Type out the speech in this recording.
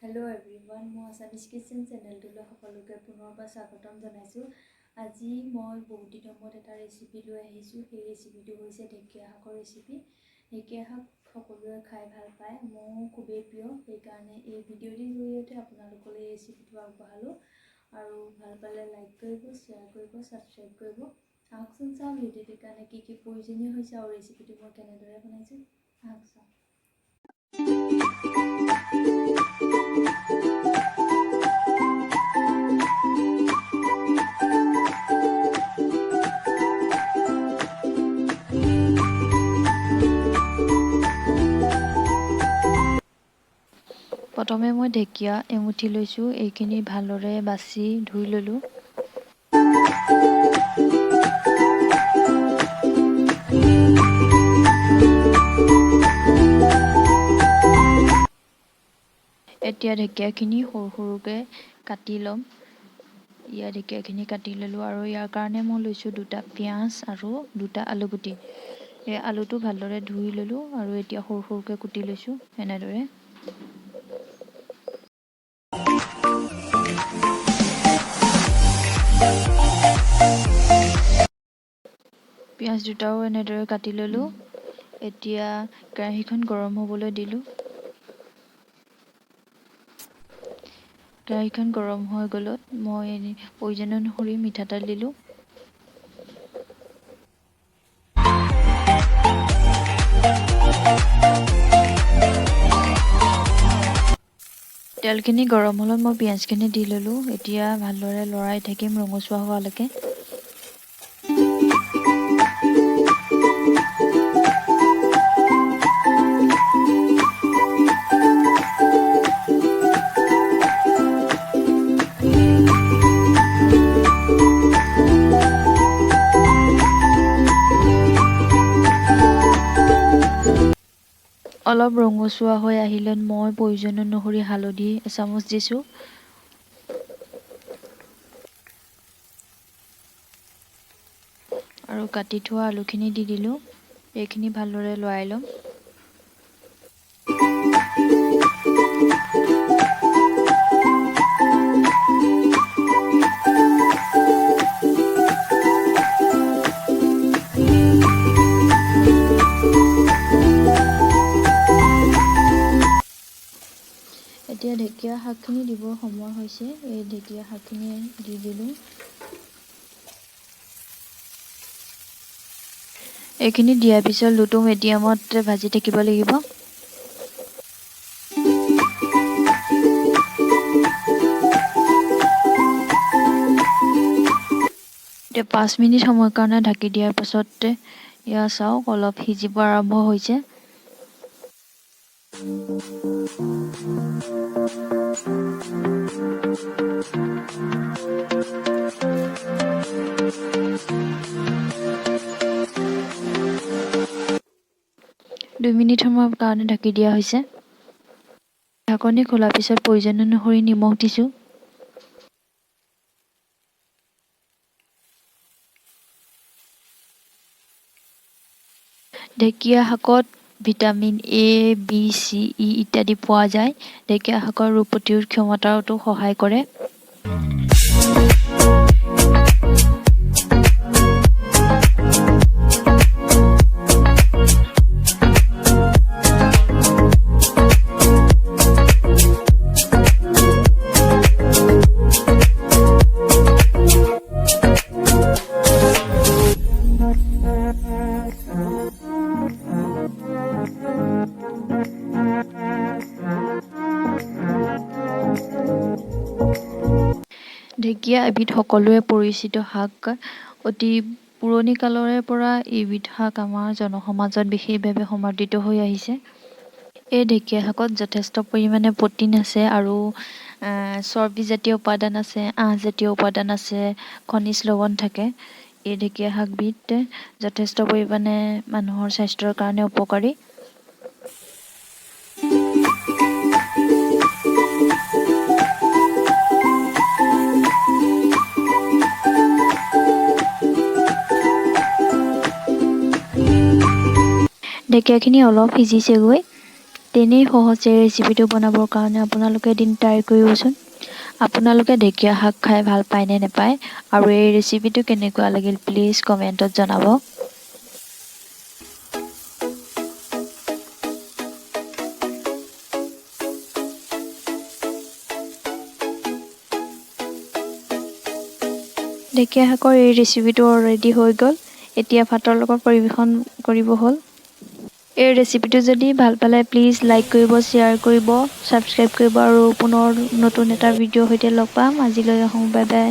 Hello everyone, মই Assamese kitchen চেনেলটোলৈ সকলোকে পুনৰবাৰ স্বাগতম জনাইছোঁ। আজি মই বহুত দিনৰ মূৰত এটা ৰেচিপি লৈ আহিছোঁ। সেই ৰেচিপিটো হৈছে ঢেকীয়া শাকৰ ৰেচিপি। ঢেকীয়া শাক সকলোৱে খাই ভাল পায়, মোৰ খুবেই প্ৰিয়। সেইকাৰণে এই ভিডিঅ'টিৰ জৰিয়তে আপোনালোকলৈ এই ৰেচিপিটো আগবঢ়ালোঁ। আৰু ভাল পালে লাইক কৰিব, শ্বেয়াৰ কৰিব, ছাবস্ক্ৰাইব কৰিব। আহকচোন চাওঁ ভিডিঅ'টিৰ কাৰণে কি কি প্ৰয়োজনীয় হৈছে আৰু ৰেচিপিটো মই কেনেদৰে বনাইছোঁ। আহক চাওঁ। প্ৰথমে মই ঢেকীয়া এমুঠি লৈছোঁ। এইখিনি ভালদৰে বাছি ধুই ল'লোঁ। এতিয়া ঢেকীয়াখিনি সৰু সৰুকৈ কাটি ল'ম। ঢেকীয়াখিনি কাটি ল'লোঁ আৰু ইয়াৰ কাৰণে মই লৈছোঁ 2টা পিঁয়াজ আৰু 2টা আলুগুটি। এই আলুটো ভালদৰে ধুই ল'লোঁ আৰু এতিয়া সৰু সৰুকৈ কুটি লৈছোঁ এনেদৰে। পিঁয়াজ দুটাও এনেদৰে কাটি ল'লোঁ। এতিয়া কেৰাহীখন গৰম হ'বলৈ দিলোঁ। কেৰাহীখন গৰম হৈ গ'লত মই প্ৰয়োজন অনুসৰি মিঠাতেল দিলোঁ। তেলখিনি গৰম হ'লত মই পিঁয়াজখিনি দি ল'লোঁ। এতিয়া ভালদৰে লৰাই থাকিম ৰঙচুৱা হোৱালৈকে। অলপ ৰঙচুৱা হৈ আহিলে মই প্ৰয়োজন অনুসৰি হালধি এচামুচ দিছোঁ। আৰু কাটি থোৱা আলুখিনি দি দিলোঁ। এইখিনি ভালদৰে লৰাই ল'ম। এতিয়া ঢেকীয়া শাকখিনি দিবৰ সময় হৈছে। এই ঢেকীয়া শাকখিনি দি দিলোঁ। এইখিনি দিয়াৰ পিছত লোটো মিডিয়ামত ভাজি থাকিব লাগিব। এতিয়া 5 মিনিট সময়ৰ কাৰণে ঢাকি দিয়াৰ পাছতে এয়া চাওক অলপ সিজিব আৰম্ভ হৈছে। দুই মিনিট সময়ৰ কাৰণে ঢাকি দিয়া হৈছে। ঢাকনি খোলাৰ পিছত প্ৰয়োজন অনুসৰি নিমখ দিছোঁ। ঢেকীয়া শাকত vitamin A, B, C, E ইত্যাদি পোৱা যায়। ঢেকীয়া শাকৰ ৰোগ প্ৰতিৰোধ ক্ষমতাতো সহায় কৰে। ঢেকীয়া এবিধ সকলোৱে পৰিচিত শাক। অতি পুৰণি কালৰে পৰা এইবিধ শাক আমাৰ জনসমাজত বিশেষভাৱে সমাদৃত হৈ আহিছে। এই ঢেকীয়া শাকত যথেষ্ট পৰিমাণে প্ৰটিন আছে আৰু চৰ্বিজাতীয় উপাদান আছে, আঁহজাতীয় উপাদান আছে, খনিজ লৱণ থাকে। এই ঢেকীয়া শাকবিধ যথেষ্ট পৰিমাণে মানুহৰ স্বাস্থ্যৰ কাৰণে উপকাৰী। ঢেকীয়াখিনি অলপ সিজিছেগৈ। তেনেই সহজ এই ৰেচিপিটো বনাবৰ কাৰণে আপোনালোকে এদিন ট্ৰাই কৰিবচোন। আপোনালোকে ঢেকীয়া শাক খাই ভাল পায় নে নেপায় আৰু এই ৰেচিপিটো কেনেকুৱা লাগিল প্লিজ কমেণ্টত জনাব। ঢেকীয়া শাকৰ এই ৰেচিপিটো অলৰেডি হৈ গ'ল। এতিয়া ভাতৰ লগত পৰিৱেশন কৰিব হ'ল। এই ৰেচিপিটো যদি ভাল পালে প্লিজ লাইক কৰিব, শ্বেয়াৰ কৰিব, ছাবস্ক্ৰাইব কৰিব আৰু পুনৰ নতুন এটা ভিডিঅ'ৰ সৈতে লগ পাম। আজিলৈ বাই বাই।